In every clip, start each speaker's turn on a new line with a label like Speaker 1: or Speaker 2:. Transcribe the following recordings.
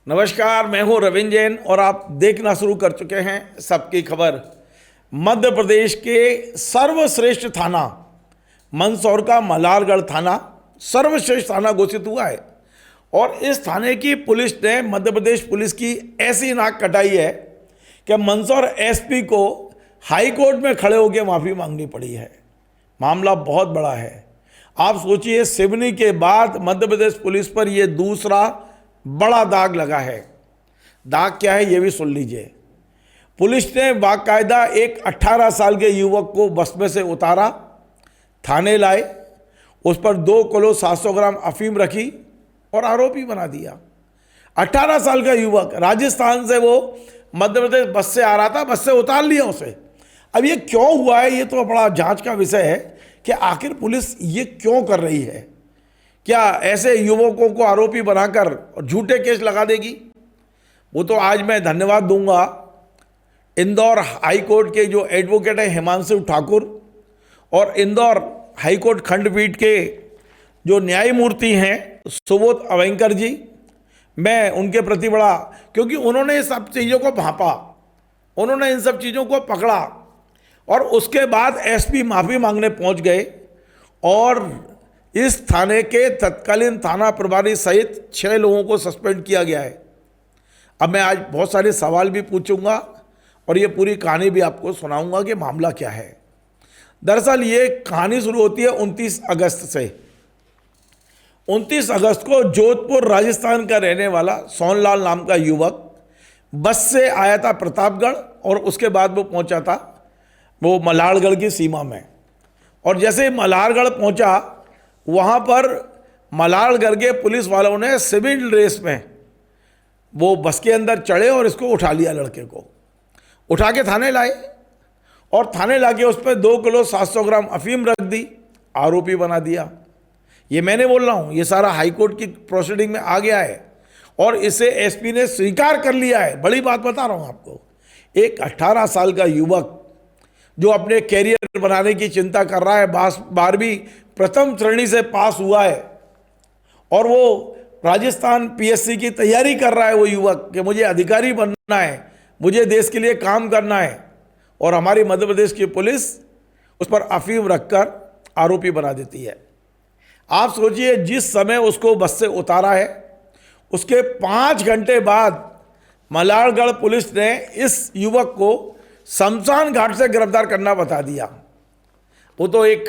Speaker 1: नमस्कार, मैं हूं रविंद्र जैन और आप देखना शुरू कर चुके हैं सबकी खबर। मध्य प्रदेश के सर्वश्रेष्ठ थाना मंदसौर का मल्हारगढ़ थाना सर्वश्रेष्ठ थाना घोषित हुआ है और इस थाने की पुलिस ने मध्य प्रदेश पुलिस की ऐसी नाक कटाई है कि मंदसौर एसपी को हाई कोर्ट में खड़े होकर माफ़ी मांगनी पड़ी है। मामला बहुत बड़ा है। आप सोचिए, सिवनी के बाद मध्य प्रदेश पुलिस पर यह दूसरा बड़ा दाग लगा है। दाग क्या है ये भी सुन लीजिए। पुलिस ने बाकायदा एक 18 साल के युवक को बस में से उतारा, थाने लाए, उस पर 2 किलो 700 ग्राम अफीम रखी और आरोपी बना दिया। 18 साल का युवक, राजस्थान से वो मध्य प्रदेश बस से आ रहा था, बस से उतार लिया उसे। अब ये क्यों हुआ है, ये तो बड़ा जांच का विषय है कि आखिर पुलिस ये क्यों कर रही है। क्या ऐसे युवकों को आरोपी बनाकर झूठे केस लगा देगी? वो तो आज मैं धन्यवाद दूंगा इंदौर हाई कोर्ट के जो एडवोकेट हैं हिमांशु ठाकुर और इंदौर हाई कोर्ट खंडपीठ के जो न्यायमूर्ति हैं सुबोध अवेंकर जी। मैं उनके प्रति बड़ा, क्योंकि उन्होंने सब चीज़ों को भांपा, उन्होंने इन सब चीज़ों को पकड़ा और उसके बाद एसपी माफ़ी मांगने पहुंच गए और इस थाने के तत्कालीन थाना प्रभारी सहित 6 लोगों को सस्पेंड किया गया है। अब मैं आज बहुत सारे सवाल भी पूछूंगा और ये पूरी कहानी भी आपको सुनाऊंगा कि मामला क्या है। दरअसल ये कहानी शुरू होती है 29 अगस्त से। 29 अगस्त को जोधपुर राजस्थान का रहने वाला सोनलाल नाम का युवक बस से आया था प्रतापगढ़ और उसके बाद वो पहुंचा था वो मल्हारगढ़ की सीमा में। और जैसे मल्हारगढ़ पहुंचा, वहाँ पर मल्हारगढ़ के पुलिस वालों ने सिविल ड्रेस में वो बस के अंदर चढ़े और इसको उठा लिया। लड़के को उठा के थाने लाए और थाने लाके उस पर 2 किलो 700 ग्राम अफीम रख दी, आरोपी बना दिया। ये मैंने बोल रहा हूँ, ये सारा हाईकोर्ट की प्रोसीडिंग में आ गया है और इसे एसपी ने स्वीकार कर लिया है। बड़ी बात बता रहा हूँ आपको, एक 18 साल का युवक जो अपने कैरियर बनाने की चिंता कर रहा है, 12वीं प्रथम श्रेणी से पास हुआ है और वो राजस्थान पीएससी की तैयारी कर रहा है, वो युवक कि मुझे अधिकारी बनना है, मुझे देश के लिए काम करना है, और हमारी मध्य प्रदेश की पुलिस उस पर अफीम रखकर आरोपी बना देती है। आप सोचिए, जिस समय उसको बस से उतारा है उसके 5 घंटे बाद मल्हारगढ़ पुलिस ने इस युवक को शमशान घाट से गिरफ्तार करना बता दिया। वो तो एक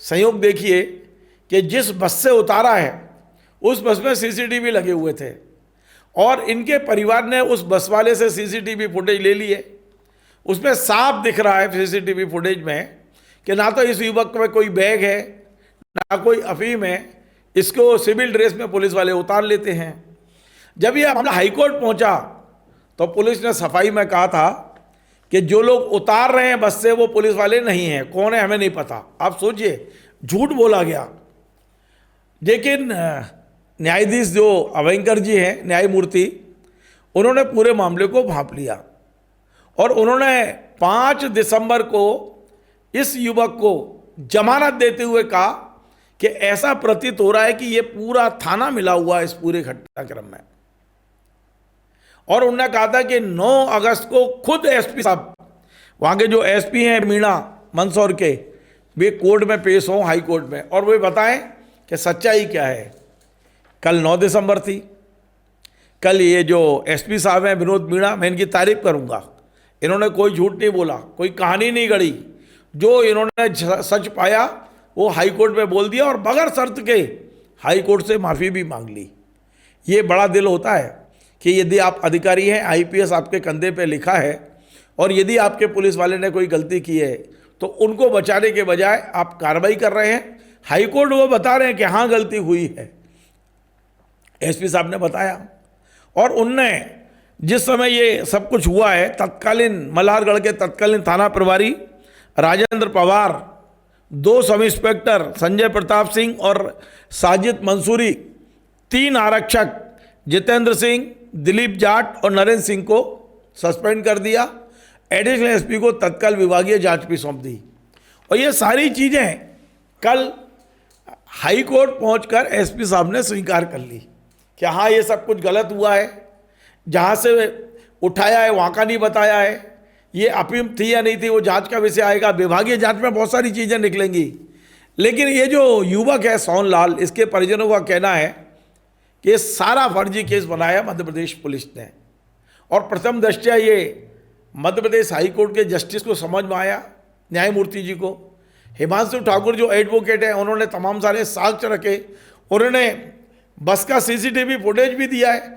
Speaker 1: संयोग देखिए कि जिस बस से उतारा है उस बस में सीसीटीवी लगे हुए थे और इनके परिवार ने उस बस वाले से सीसीटीवी फुटेज ले लिए। उसमें साफ दिख रहा है सीसीटीवी फुटेज में कि ना तो इस युवक में कोई बैग है ना कोई अफीम है। इसको सिविल ड्रेस में पुलिस वाले उतार लेते हैं। जब यह मामला हाईकोर्ट पहुंचा तो पुलिस ने सफाई में कहा था कि जो लोग उतार रहे हैं बस से वो पुलिस वाले नहीं हैं, कौन है हमें नहीं पता। आप सोचिए, झूठ बोला गया। लेकिन न्यायाधीश जो अवेंकर जी हैं, न्यायमूर्ति, उन्होंने पूरे मामले को भांप लिया और उन्होंने 5 दिसंबर को इस युवक को जमानत देते हुए कहा कि ऐसा प्रतीत हो रहा है कि ये पूरा थाना मिला हुआ है इस पूरे घटनाक्रम में। और उन्होंने कहा था कि 9 अगस्त को खुद एसपी साहब, वहाँ के जो एसपी हैं मीणा मंदसौर के, वे कोर्ट में पेश हों हाई कोर्ट में और वे बताएं कि सच्चाई क्या है। कल 9 दिसंबर थी। कल ये जो एसपी साहब हैं विनोद मीणा, मैं इनकी तारीफ करूँगा। इन्होंने कोई झूठ नहीं बोला, कोई कहानी नहीं गढ़ी। जो इन्होंने सच पाया वो हाई कोर्ट में बोल दिया और बगैर शर्त के हाई कोर्ट से माफ़ी भी मांग ली। ये बड़ा दिल होता है कि यदि आप अधिकारी हैं, आईपीएस आपके कंधे पे लिखा है और यदि आपके पुलिस वाले ने कोई गलती की है तो उनको बचाने के बजाय आप कार्रवाई कर रहे हैं। हाईकोर्ट वो बता रहे हैं कि हाँ गलती हुई है, एसपी साहब ने बताया। और उनने जिस समय ये सब कुछ हुआ है, तत्कालीन मल्हारगढ़ के तत्कालीन थाना प्रभारी राजेंद्र पवार, 2 सब इंस्पेक्टर संजय प्रताप सिंह और साजिद मंसूरी, 3 आरक्षक जितेंद्र सिंह, दिलीप जाट और नरेंद्र सिंह को सस्पेंड कर दिया। एडिशनल एसपी को तत्काल विभागीय जांच भी सौंप दी। और ये सारी चीज़ें कल हाई कोर्ट पहुंचकर एसपी साहब ने स्वीकार कर ली कि हाँ ये सब कुछ गलत हुआ है। जहाँ से उठाया है वहाँ का नहीं बताया है, ये अफीम थी या नहीं थी वो जांच का विषय आएगा, विभागीय जांच में बहुत सारी चीज़ें निकलेंगी। लेकिन ये जो युवक है सोनलाल, इसके परिजनों का कहना है कि ये सारा फर्जी केस बनाया मध्य प्रदेश पुलिस ने, और प्रथम दृष्टया ये मध्य प्रदेश हाईकोर्ट के जस्टिस को समझ में आया, न्यायमूर्ति जी को। हिमांशु ठाकुर जो एडवोकेट है, उन्होंने तमाम सारे साक्ष्य रखे, उन्होंने बस का सीसीटीवी फुटेज भी दिया है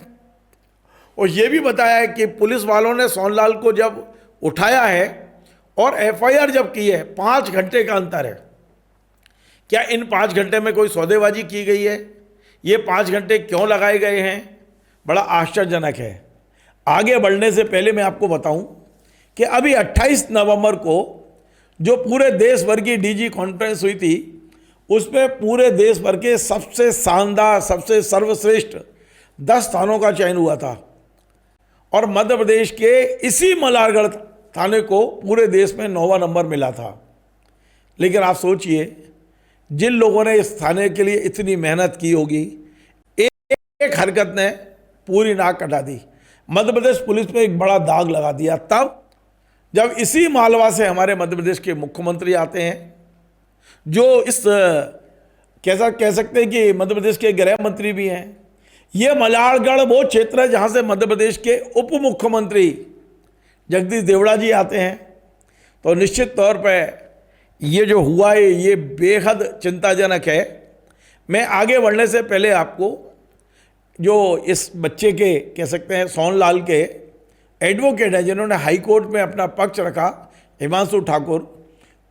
Speaker 1: और ये भी बताया है कि पुलिस वालों ने सोनलाल को जब उठाया है और एफआईआर जब की है, 5 घंटे का अंतर है। क्या इन 5 घंटे में कोई सौदेबाजी की गई है? ये 5 घंटे क्यों लगाए गए हैं? बड़ा आश्चर्यजनक है। आगे बढ़ने से पहले मैं आपको बताऊं कि अभी 28 नवंबर को जो पूरे देश भर की डीजी कॉन्फ्रेंस हुई थी, उसमें पूरे देश भर के सबसे शानदार, सबसे सर्वश्रेष्ठ 10 स्थानों का चयन हुआ था और मध्य प्रदेश के इसी मल्हारगढ़ थाने को पूरे देश में 9वां नंबर मिला था। लेकिन आप सोचिए, जिन लोगों ने इस थाने के लिए इतनी मेहनत की होगी, एक हरकत ने पूरी नाक कटा दी, मध्य प्रदेश पुलिस पे एक बड़ा दाग लगा दिया। तब जब इसी मालवा से हमारे मध्य प्रदेश के मुख्यमंत्री आते हैं, जो इस कैसा कह सकते हैं कि मध्य प्रदेश के गृह मंत्री भी हैं। ये मल्हारगढ़ वो क्षेत्र है जहाँ से मध्य प्रदेश के उप मुख्यमंत्री जगदीश देवड़ा जी आते हैं। तो निश्चित तौर पर ये जो हुआ है ये बेहद चिंताजनक है। मैं आगे बढ़ने से पहले आपको जो इस बच्चे के कह सकते हैं सोनलाल के एडवोकेट हैं, जिन्होंने हाई कोर्ट में अपना पक्ष रखा, हिमांशु ठाकुर,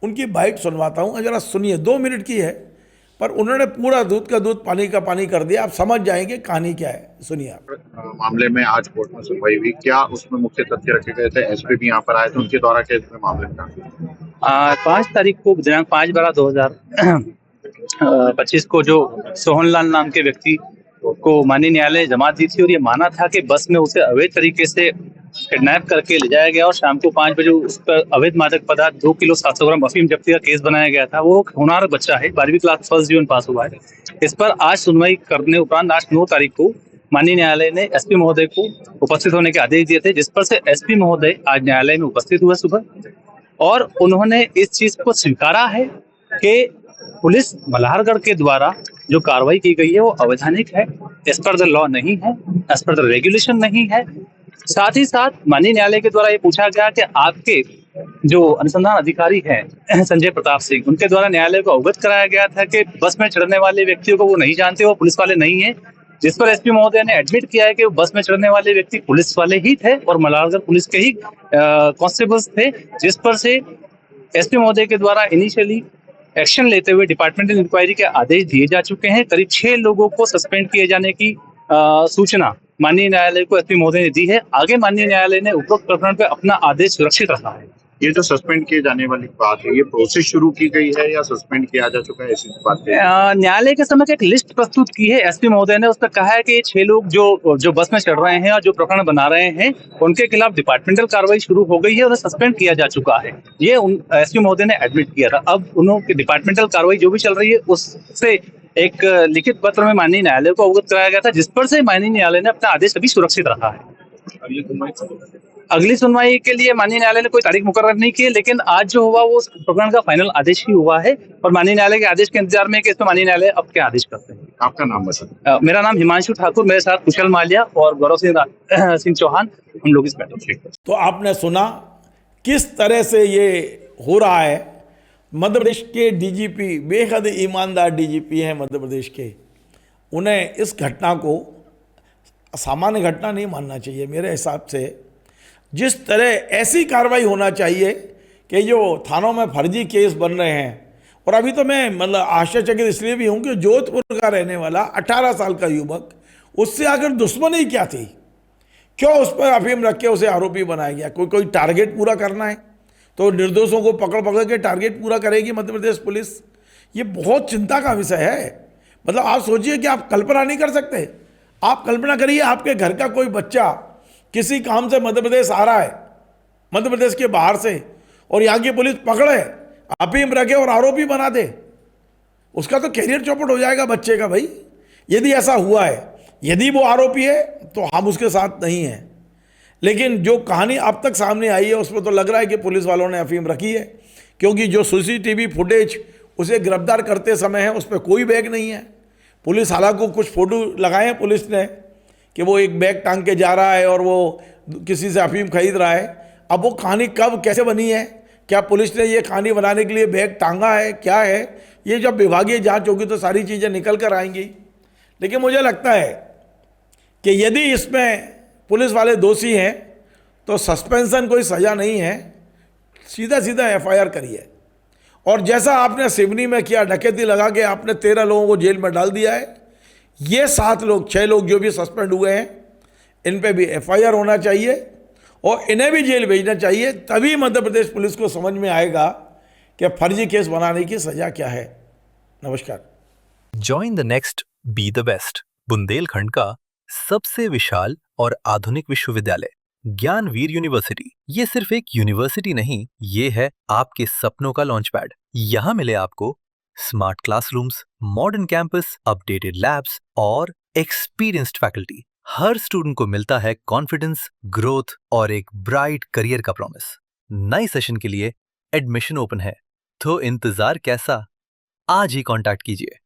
Speaker 1: उनकी बाइट सुनवाता हूँ, जरा सुनिए। 2 मिनट की है, पर उन्होंने पूरा दूध का दूध पानी का पानी कर दिया। आप समझ जाएंगे कहानी क्या है, सुनिए आप।
Speaker 2: मामले में आज कोर्ट में सुनवाई हुई, क्या उसमें मुख्य तथ्य रखे गए थे? एसपी भी यहाँ पर आए थे, उनके द्वारा क्या इसमें मामले का
Speaker 3: 5 तारीख को दिनांक 5/12/2025 को जो सोहनलाल नाम के व्यक्ति को माननीय न्यायालय जमात दी थी और ये माना था कि बस में उसे अवैध तरीके से किडनैप करके ले जाया गया और शाम को 5 बजे उस पर अवैध मादक पदार्थ 2 किलो 700 ग्राम अफीम जब्ती का केस बनाया गया था। वो होनहार बच्चा है, 12वीं क्लास फर्स्ट डिवीजन पास हुआ है। इस पर आज सुनवाई करने उपरांत आज 9 तारीख को माननीय न्यायालय ने एसपी महोदय को उपस्थित होने के आदेश दिए थे, जिस पर से एसपी महोदय आज न्यायालय में उपस्थित हुए सुबह, और उन्होंने इस चीज को स्वीकारा है कि पुलिस मल्हारगढ़ के द्वारा जो कार्रवाई की गई है वो अवैधानिक है, एज पर द लॉ नहीं है, एज पर द रेगुलेशन नहीं है। साथ ही साथ माननीय न्यायालय के द्वारा ये पूछा गया कि आपके जो अनुसंधान अधिकारी हैं संजय प्रताप सिंह, उनके द्वारा न्यायालय को अवगत कराया गया था कि बस में चढ़ने वाले व्यक्तियों को वो नहीं जानते, वो पुलिस वाले नहीं है, जिस पर एसपी महोदय ने एडमिट किया है कि वो बस में चढ़ने वाले व्यक्ति पुलिस वाले ही थे और मल्हारगढ़ पुलिस के ही कांस्टेबल्स थे, जिस पर से एसपी महोदय के द्वारा इनिशियली एक्शन लेते हुए डिपार्टमेंटल इंक्वायरी के आदेश दिए जा चुके हैं। करीब 6 लोगों को सस्पेंड किए जाने की सूचना माननीय न्यायालय को एसपी महोदय ने दी है। आगे माननीय न्यायालय ने उपरोक्त प्रकरण पर अपना आदेश सुरक्षित रखा है।
Speaker 2: ये जो सस्पेंड किए जाने वाली बात है, ये प्रोसेस शुरू की गई है या सस्पेंड किया जा चुका है, ऐसी बात है?
Speaker 3: न्यायालय के समक्ष एक लिस्ट प्रस्तुत की है एसपी महोदय ने। उस पर कहा है कि 6 लोग जो बस में चढ़ रहे हैं और जो प्रकरण बना रहे हैं, उनके खिलाफ डिपार्टमेंटल कार्रवाई शुरू हो गई है, उन्हें सस्पेंड किया जा चुका है। ये एसपी महोदय ने एडमिट किया था। अब उन्होंने डिपार्टमेंटल कार्रवाई जो भी चल रही है उससे एक लिखित पत्र में माननीय न्यायालय को अवगत कराया गया था, जिस पर से माननीय न्यायालय ने अपना आदेश अभी सुरक्षित रखा है। अगली सुनवाई के लिए माननीय न्यायालय ने कोई तारीख मुकर्रर नहीं की है, लेकिन आज जो हुआ वो प्रकरण का फाइनल आदेश ही हुआ है और माननीय न्यायालय के आदेश के इंतजार में कि इसमें माननीय न्यायालय अब क्या आदेश करते हैं।
Speaker 2: आपका नाम बता?
Speaker 3: मेरा नाम हिमांशु ठाकुर, मेरे साथ कुशल माल्या और गौरव सिंह चौहान, हम लोग इस बैठक।
Speaker 1: तो आपने सुना किस तरह से ये हो रहा है। मध्य प्रदेश के डीजीपी बेहद ईमानदार डीजीपी हैं मध्य प्रदेश के, उन्हें इस घटना को सामान्य घटना नहीं मानना चाहिए। मेरे हिसाब से जिस तरह ऐसी कार्रवाई होना चाहिए कि जो थानों में फर्जी केस बन रहे हैं, और अभी तो मैं मतलब आश्चर्यचकित इसलिए भी हूँ कि जोधपुर का रहने वाला 18 साल का युवक, उससे आकर दुश्मनी क्या थी, क्यों उस पर अफीम रख के उसे आरोपी बनाया गया? कोई टारगेट पूरा करना है तो निर्दोषों को पकड़ के टारगेट पूरा करेगी मध्य प्रदेश पुलिस। ये बहुत चिंता का विषय है। मतलब आप सोचिए कि आप कल्पना नहीं कर सकते। आप कल्पना करिए, आपके घर का कोई बच्चा किसी काम से मध्य प्रदेश आ रहा है, मध्य प्रदेश के बाहर से, और यहाँ की पुलिस पकड़े, अफीम रखे और आरोपी बना दे, उसका तो कैरियर चौपट हो जाएगा बच्चे का। भाई यदि ऐसा हुआ है, यदि वो आरोपी है तो हम उसके साथ नहीं हैं। लेकिन जो कहानी अब तक सामने आई है उसमें तो लग रहा है कि पुलिस वालों ने अफीम रखी है, क्योंकि जो सीसीटीवी फुटेज उसे गिरफ्तार करते समय है उस पर कोई बैग नहीं है। पुलिस हालांकि कुछ फोटो लगाए हैं पुलिस ने कि वो एक बैग टांग के जा रहा है और वो किसी से अफीम खरीद रहा है। अब वो कहानी कब कैसे बनी है, क्या पुलिस ने ये कहानी बनाने के लिए बैग टांगा है, क्या है, ये जब विभागीय जांच होगी तो सारी चीज़ें निकल कर आएंगी। लेकिन मुझे लगता है कि यदि इसमें पुलिस वाले दोषी हैं तो सस्पेंशन कोई सज़ा नहीं है, सीधा सीधा एफआईआर करिए। और जैसा आपने सिवनी में किया, डकैती लगा के आपने 13 लोगों को जेल में डाल दिया है, ये 6 लोग जो भी सस्पेंड हुए हैं इन पे भी एफआईआर होना चाहिए और इन्हें भी जेल भेजना चाहिए। तभी मध्य प्रदेश पुलिस को समझ में आएगा कि फर्जी केस बनाने की सज़ा क्या है। नमस्कार।
Speaker 4: Join the next be the best, Bundelkhand का सबसे विशाल और आधुनिक विश्वविद्यालय ज्ञानवीर यूनिवर्सिटी। ये सिर्फ एक यूनिवर्सिटी नहीं, ये है आपके सपनों का लॉन्च पैड। यहाँ मिले आपको smart classrooms, modern campus, updated labs और एक्सपीरियंस्ड फैकल्टी। हर स्टूडेंट को मिलता है कॉन्फिडेंस, ग्रोथ और एक ब्राइट करियर का प्रॉमिस। नए सेशन के लिए एडमिशन ओपन है, तो इंतजार कैसा? आज ही कांटेक्ट कीजिए।